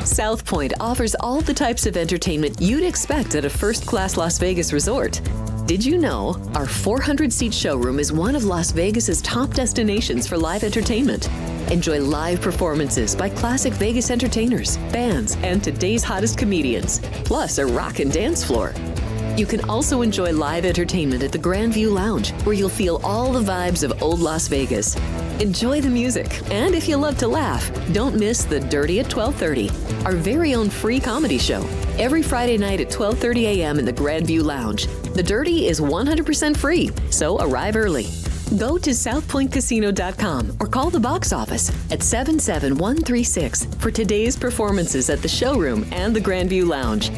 South Point offers all the types of entertainment you'd expect at a first-class Las Vegas resort. Did you know our 400-seat showroom is one of Las Vegas's top destinations for live entertainment? Enjoy live performances by classic Vegas entertainers, bands, and today's hottest comedians, plus a rock and dance floor. You can also enjoy live entertainment at the Grand View Lounge, where you'll feel all the vibes of old Las Vegas. Enjoy the music, and if you love to laugh, don't miss The Dirty at 12:30, our very own free comedy show. Every Friday night at 12:30 a.m. in the Grand View Lounge. The Dirty is 100% free, so arrive early. Go to southpointcasino.com or call the box office at 77136 for today's performances at the showroom and the Grandview Lounge.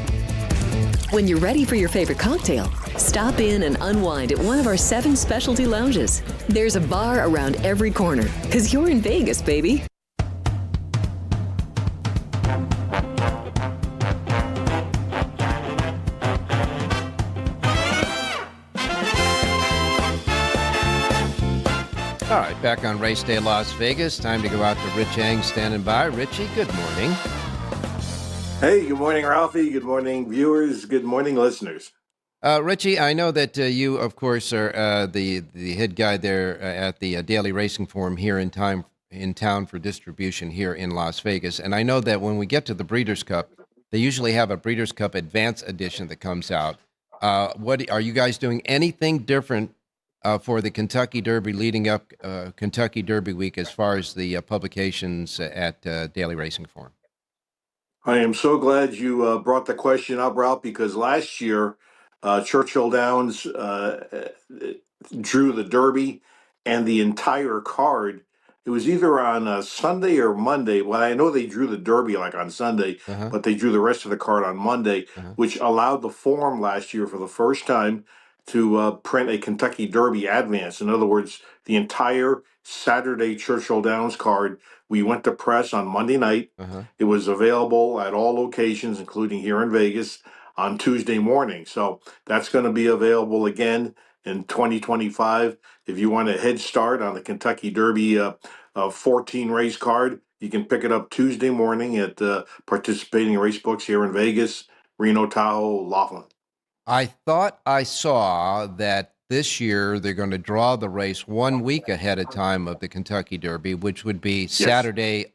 When you're ready for your favorite cocktail, stop in and unwind at one of our 7 specialty lounges. There's a bar around every corner, because you're in Vegas, baby. All right, back on Race Day Las Vegas. Time to go out to Rich Eng standing by. Richie, good morning. Hey, good morning, Ralphie. Good morning, viewers. Good morning, listeners. Richie, I know that you, of course, are the head guy there at the Daily Racing Forum here in town for distribution here in Las Vegas. And I know that when we get to the Breeders' Cup, they usually have a Breeders' Cup Advance Edition that comes out. What are you guys doing? Anything different for the Kentucky Derby leading up Kentucky Derby week as far as the publications at Daily Racing Forum? I am so glad you brought the question up, Ralph, because last year Churchill Downs drew the Derby and the entire card. It was either on Sunday or Monday. Well, I know they drew the Derby like on Sunday, but they drew the rest of the card on Monday, which allowed the Forum last year for the first time to print a Kentucky Derby advance. In other words, the entire Saturday Churchill Downs card, we went to press on Monday night. It was available at all locations, including here in Vegas, on Tuesday morning. So that's going to be available again in 2025. If you want a head start on the Kentucky Derby 14 race card, you can pick it up Tuesday morning at participating race books here in Vegas, Reno, Tahoe, Laughlin. I thought I saw that this year they're going to draw the race 1 week ahead of time of the Kentucky Derby, which would be Saturday,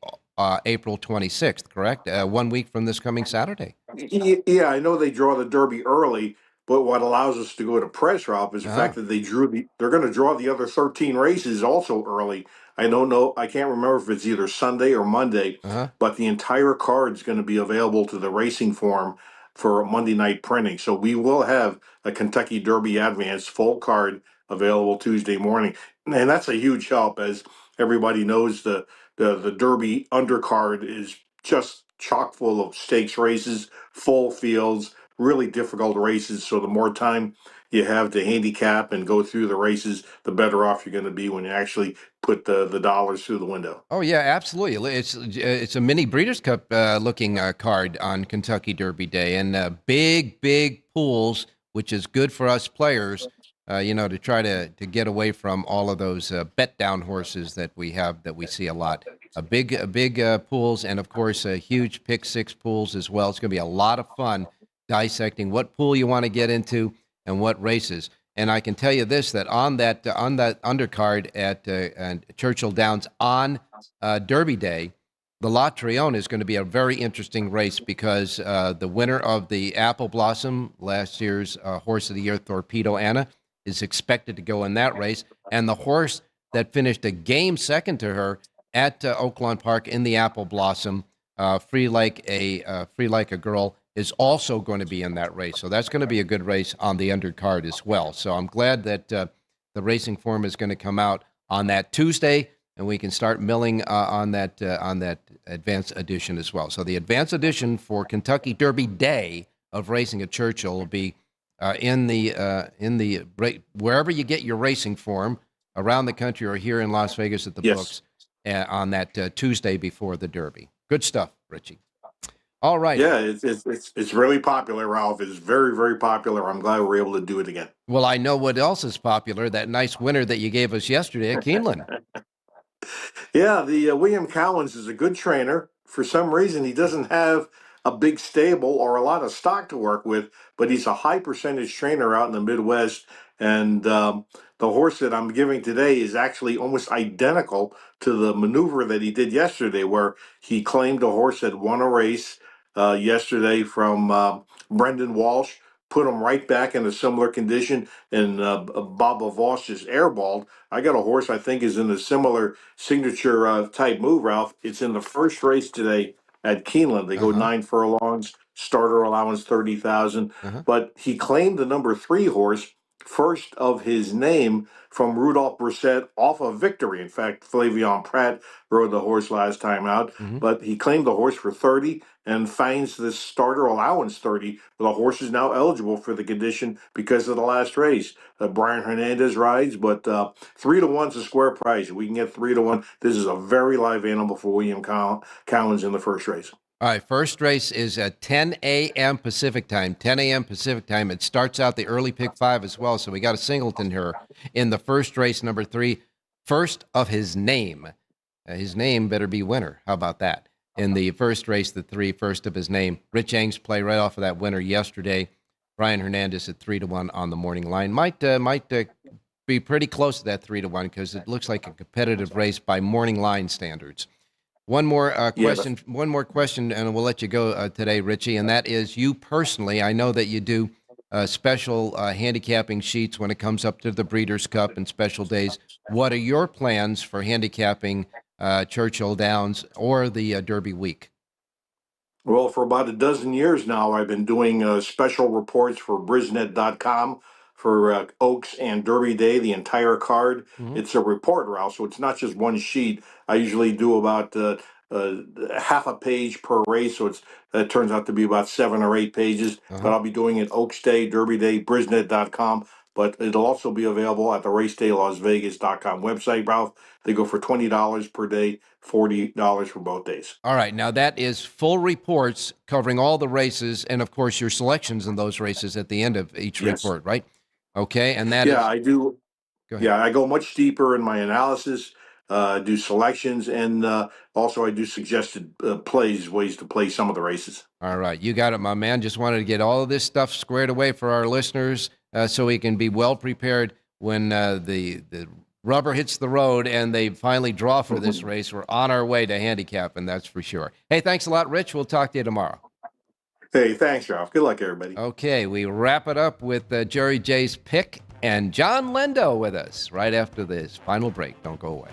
April 26th, correct? 1 week from this coming Saturday. Yeah, I know they draw the Derby early, but what allows us to go to press, Ralph, is the fact that they're going to draw the other 13 races also early. I don't know. I can't remember if it's either Sunday or Monday, but the entire card is going to be available to the Racing Forum for Monday night printing. So we will have a Kentucky Derby Advance full card available Tuesday morning. And that's a huge help, as everybody knows the Derby undercard is just chock full of stakes races, full fields, really difficult races. So the more time you have to handicap and go through the races, the better off you're going to be when you actually put the dollars through the window. Oh yeah, absolutely. It's a mini Breeders' Cup looking card on Kentucky Derby Day, and big pools, which is good for us players. To try to get away from all of those bet down horses that we see a lot. Big pools, and of course huge pick six pools as well. It's going to be a lot of fun dissecting what pool you want to get into and what races. And I can tell you this, that on that undercard at Churchill Downs on Derby Day, the La Trione is going to be a very interesting race, because the winner of the Apple Blossom, last year's Horse of the Year, Torpedo Anna, is expected to go in that race. And the horse that finished a game second to her at Oaklawn Park in the Apple Blossom, Free Like a Girl, is also going to be in that race. So that's going to be a good race on the undercard as well. So I'm glad that the Racing Forum is going to come out on that Tuesday, and we can start milling on that advanced edition as well. So the advanced edition for Kentucky Derby Day of Racing at Churchill will be in the wherever you get your Racing Forum around the country, or here in Las Vegas at the books on that Tuesday before the Derby. Good stuff, Richie. All right. Yeah, it's really popular, Ralph. It's very, very popular. I'm glad we're able to do it again. Well, I know what else is popular, that nice winner that you gave us yesterday at Keeneland. Yeah, the William Cowens is a good trainer. For some reason, he doesn't have a big stable or a lot of stock to work with, but he's a high percentage trainer out in the Midwest. And the horse that I'm giving today is actually almost identical to the maneuver that he did yesterday, where he claimed a horse that won a race yesterday from Brendan Walsh, put him right back in a similar condition, and Baba Voss just airballed. I got a horse I think is in a similar signature type move, Ralph. It's in the first race today at Keeneland. They go 9 furlongs, starter allowance 30,000. But he claimed the number 3 horse, first of his name from Rudolph Brissett off of Victory. In fact, Flavion Pratt rode the horse last time out, but he claimed the horse for 30 and finds the starter allowance 30. The horse is now eligible for the condition because of the last race. Brian Hernandez rides, but 3-1 is a square price. We can get 3-1. This is a very live animal for William Collins in the first race. All right, first race is at 10 a.m. Pacific time. 10 a.m. Pacific time. It starts out the early pick 5 as well, so we got a singleton here in the first race, number 3, first of his name. His name better be winner. How about that? In the first race, the 3, first of his name. Rich Eng's play right off of that winner yesterday. Brian Hernandez at 3-1 on the morning line. Might be pretty close to that 3-1 because it looks like a competitive race by morning line standards. One more question, and we'll let you go today, Richie, and that is you personally. I know that you do special handicapping sheets when it comes up to the Breeders' Cup and special days. What are your plans for handicapping Churchill Downs or the Derby Week? Well, for about a dozen years now, I've been doing special reports for Brisnet.com for Oaks and Derby Day, the entire card. It's a report, Ralph, so it's not just one sheet. I usually do about half a page per race, so it turns out to be about 7 or 8 pages. But I'll be doing it Oaks Day, Derby Day, Brisnet.com. But it'll also be available at the RacedayLasVegas.com website, Ralph. They go for $20 per day, $40 for both days. All right. Now, that is full reports covering all the races and, of course, your selections in those races at the end of each report, right? Okay. And that is... I do. Go ahead. Yeah, I go much deeper in my analysis, do selections, and also I do suggested ways to play some of the races. All right. You got it, my man. Just wanted to get all of this stuff squared away for our listeners so we can be well prepared when the rubber hits the road and they finally draw for this race. We're on our way to handicapping, that's for sure. Hey, thanks a lot, Rich. We'll talk to you tomorrow. Hey, thanks, Ralph. Good luck, everybody. Okay, we wrap it up with Jerry J's pick and John Lendo with us right after this final break. Don't go away.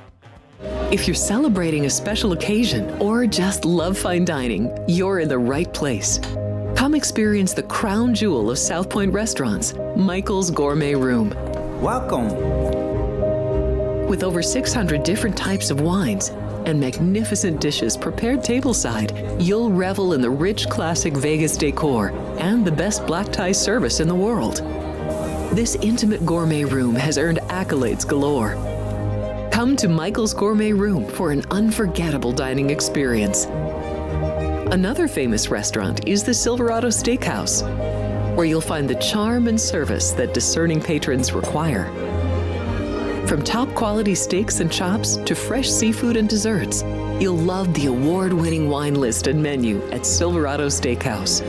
If you're celebrating a special occasion or just love fine dining, you're in the right place. Come experience the crown jewel of South Point restaurants, Michael's Gourmet Room. Welcome. With over 600 different types of wines and magnificent dishes prepared tableside, you'll revel in the rich classic Vegas decor and the best black tie service in the world. This intimate gourmet room has earned accolades galore. Come to Michael's Gourmet Room for an unforgettable dining experience. Another famous restaurant is the Silverado Steakhouse, where you'll find the charm and service that discerning patrons require. From top quality steaks and chops to fresh seafood and desserts, you'll love the award-winning wine list and menu at Silverado Steakhouse.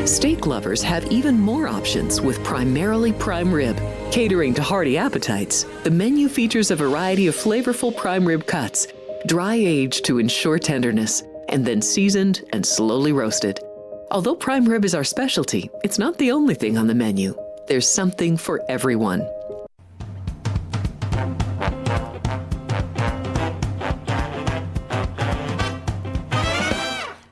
Steak lovers have even more options with primarily prime rib. Catering to hearty appetites, the menu features a variety of flavorful prime rib cuts, dry aged to ensure tenderness, and then seasoned and slowly roasted. Although prime rib is our specialty, it's not the only thing on the menu. There's something for everyone.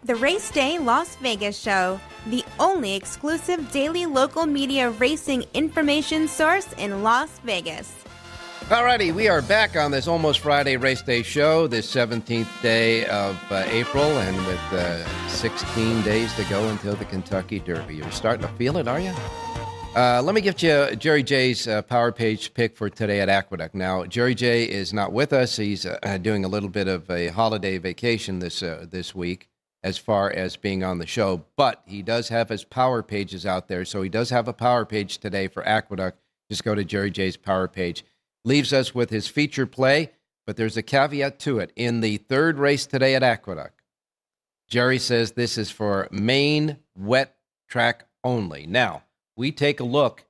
The Race Day Las Vegas Show, the only exclusive daily local media racing information source in Las Vegas. Alrighty, we are back on this almost Friday Race Day show, this 17th day of April, and with 16 days to go until the Kentucky Derby. You're starting to feel it, are you? Let me give you Jerry J's Power Page pick for today at Aqueduct. Now, Jerry J is not with us. He's doing a little bit of a holiday vacation this week as far as being on the show, but he does have his Power Pages out there, so he does have a Power Page today for Aqueduct. Just go to Jerry J's Power Page. Leaves us with his feature play, but there's a caveat to it. In the third race today at Aqueduct, Jerry says this is for main wet track only. Now, we take a look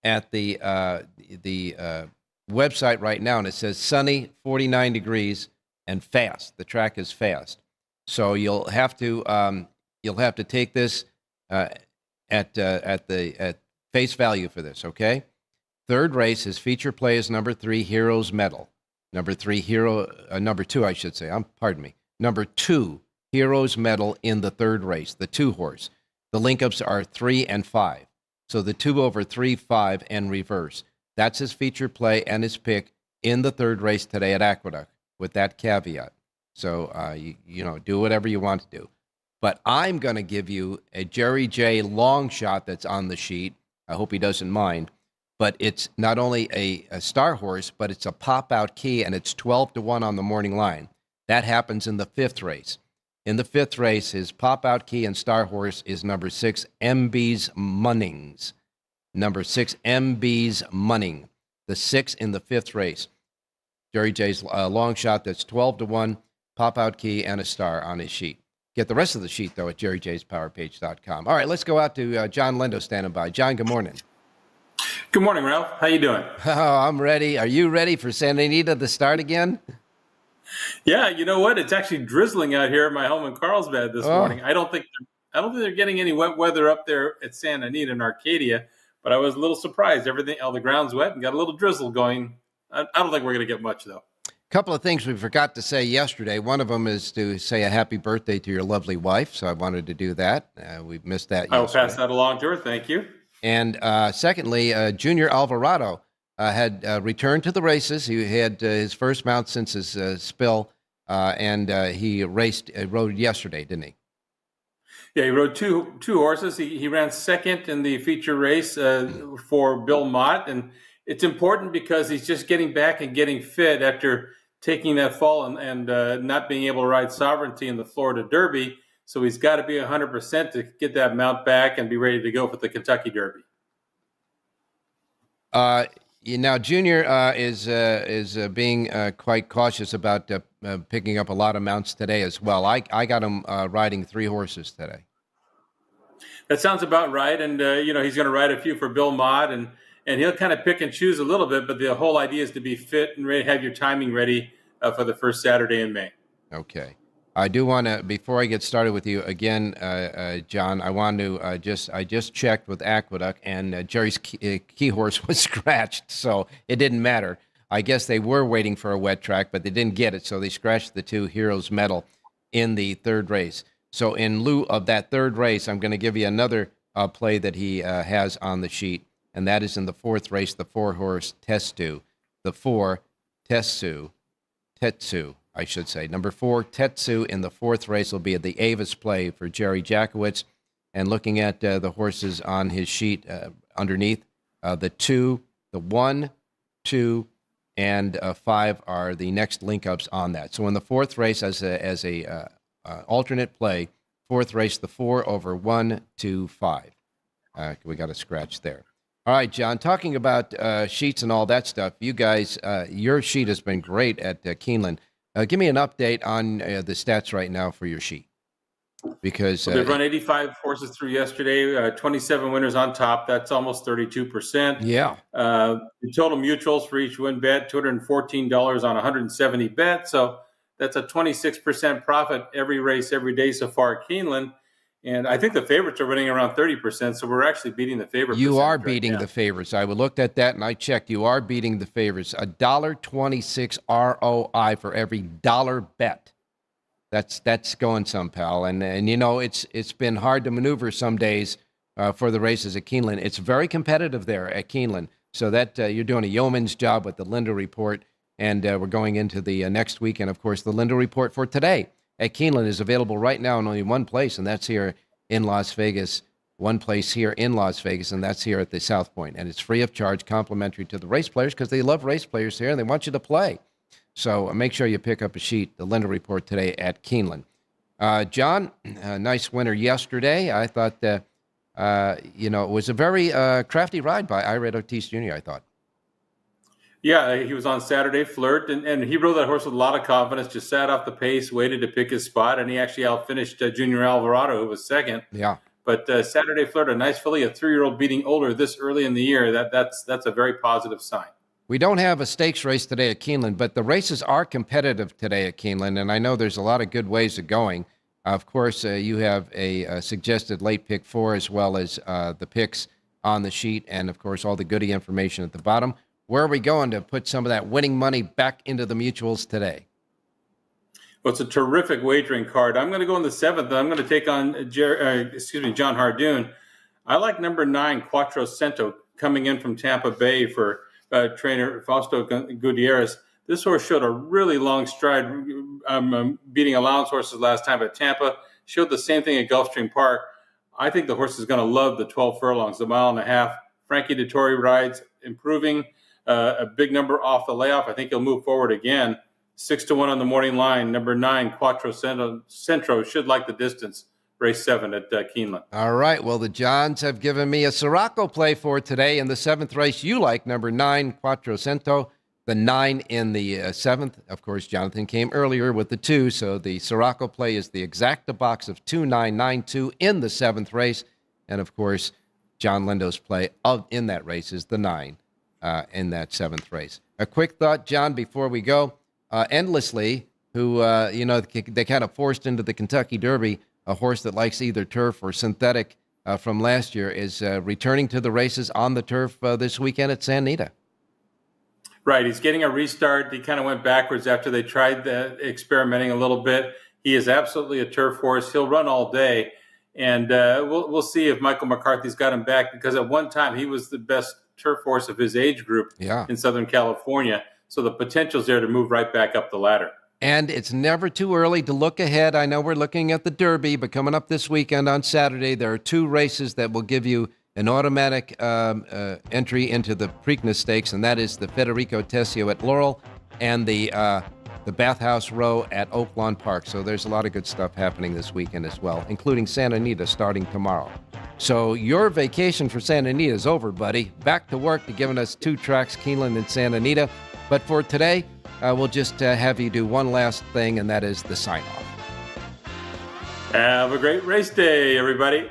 at the website right now, and it says sunny, 49 degrees, and fast. The track is fast, so you'll have to take this at face value for this. Okay. Third race, his feature play is number 3, Heroes Medal. Number 2, I should say. Pardon me. Number 2, Heroes Medal in the third race, the 2 horse. The link-ups are 3 and 5. So the 2 over 3, 5, and reverse. That's his feature play and his pick in the third race today at Aqueduct, with that caveat. So, do whatever you want to do. But I'm going to give you a Jerry J long shot that's on the sheet. I hope he doesn't mind. But it's not only a star horse, but it's a pop-out key, and it's 12-1 on the morning line. That happens in the fifth race. In the fifth race, his pop-out key and star horse is number 6, MB's Munnings. Number 6, MB's Munning. The 6 in the fifth race. Jerry J's long shot that's 12-1, pop-out key, and a star on his sheet. Get the rest of the sheet, though, at jerryjspowerpage.com. All right, let's go out to John Lindo standing by. John, good morning. Good morning, Ralph. How you doing? Oh, I'm ready. Are you ready for Santa Anita to start again? Yeah, you know what? It's actually drizzling out here at my home in Carlsbad this morning. I don't think they're getting any wet weather up there at Santa Anita in Arcadia, but I was a little surprised. All the ground's wet and got a little drizzle going. I don't think we're going to get much, though. Couple of things we forgot to say yesterday. One of them is to say a happy birthday to your lovely wife, so I wanted to do that. We missed that yesterday. I will pass that along to her. Thank you. And secondly, Junior Alvarado had returned to the races. He had his first mount since his spill, and he rode yesterday, didn't he? Yeah, he rode two horses. He ran second in the feature race for Bill Mott, and it's important because he's just getting back and getting fit after taking that fall and not being able to ride Sovereignty in the Florida Derby. So he's got to be 100% to get that mount back and be ready to go for the Kentucky Derby. Now, Junior is being quite cautious about picking up a lot of mounts today as well. I got him riding 3 horses today. That sounds about right. And, he's going to ride a few for Bill Mott, and he'll kind of pick and choose a little bit. But the whole idea is to be fit and ready, have your timing ready for the first Saturday in May. Okay. I do want to, before I get started with you again, John, I want to I just checked with Aqueduct, and Jerry's key horse was scratched, so it didn't matter. I guess they were waiting for a wet track, but they didn't get it, so they scratched the 2 Heroes Medal in the third race. So in lieu of that third race, I'm going to give you another play that he has on the sheet, and that is in the fourth race, the 4-horse Tetsu. The 4, Tetsu, I should say. Number 4, Tetsu in the fourth race will be at the Avis play for Jerry Jackowitz. And looking at the horses on his sheet underneath, the 2, the 1, 2, and 5 are the next link-ups on that. So in the fourth race, as a alternate play, fourth race, the 4 over 1, 2, 5. We got a scratch there. All right, John, talking about sheets and all that stuff, you guys, your sheet has been great at Keeneland. Give me an update on the stats right now for your sheet. Because they've run 85 horses through yesterday, 27 winners on top. That's almost 32%. Yeah. The total mutuals for each win bet, $214 on 170 bets. So that's a 26% profit every race, every day so far at Keeneland. And I think the favorites are winning around 30%, so we're actually beating the favorite. You are beating the favorites. I looked at that and I checked. You are beating the favorites. $1.26 ROI for every dollar bet. That's going some, pal. And it's been hard to maneuver some days for the races at Keeneland. It's very competitive there at Keeneland. So that you're doing a yeoman's job with the Lindo Report, and we're going into the next week. And of course, the Lindo Report for today at Keeneland is available right now in only one place, and that's here in Las Vegas. One place here in Las Vegas, and that's here at the South Point. And it's free of charge, complimentary to the race players, because they love race players here and they want you to play. So make sure you pick up a sheet, the Lindo Report today at Keeneland. John, a nice winner yesterday. I thought, it was a very crafty ride by Ira Ortiz Jr., I thought. Yeah, he was on Saturday Flirt, and he rode that horse with a lot of confidence, just sat off the pace, waited to pick his spot, and he actually outfinished Junior Alvarado, who was second. Yeah. But Saturday Flirt, a nice filly, a 3-year-old beating older this early in the year, that's a very positive sign. We don't have a stakes race today at Keeneland, but the races are competitive today at Keeneland, and I know there's a lot of good ways of going. Of course, you have a suggested late pick 4 as well as the picks on the sheet, and of course all the goodie information at the bottom. Where are we going to put some of that winning money back into the mutuals today? Well, it's a terrific wagering card. I'm going to go in the 7th. I'm going to take on John Hardoon. I like number 9, Quattrocento, coming in from Tampa Bay for trainer Fausto Gutierrez. This horse showed a really long stride, beating allowance horses last time at Tampa. Showed the same thing at Gulfstream Park. I think the horse is going to love the 12 furlongs, the 1.5 miles. Frankie Dettori rides, improving, a big number off the layoff. I think he'll move forward again. 6-1 on the morning line. Number 9, Quattrocento, should like the distance. Race 7 at Keeneland. All right. Well, the Johns have given me a Siraco play for today in the 7th race. You like number 9, Quattrocento, the 9 in the 7th. Of course, Jonathan came earlier with the 2, so the Siraco play is the exacta box of 2992 in the 7th race. And, of course, John Lindo's play in that race is the 9 in that 7th race. A quick thought, John, before we go. Endlessly, who, they kind of forced into the Kentucky Derby, a horse that likes either turf or synthetic from last year, is returning to the races on the turf this weekend at Santa Anita. Right. He's getting a restart. He kind of went backwards after they tried experimenting a little bit. He is absolutely a turf horse. He'll run all day. And we'll see if Michael McCarthy's got him back, because at one time he was the best turf horse of his age group in Southern California. So the potential's there to move right back up the ladder. And it's never too early to look ahead. I know we're looking at the Derby, but coming up this weekend on Saturday, there are 2 races that will give you an automatic entry into the Preakness Stakes, and that is the Federico Tessio at Laurel and the Bathhouse Row at Oaklawn Park. So there's a lot of good stuff happening this weekend as well, including Santa Anita starting tomorrow. So your vacation for Santa Anita is over, buddy. Back to work to giving us 2 tracks, Keeneland and Santa Anita. But for today, we'll just have you do one last thing, and that is the sign-off. Have a great race day, everybody.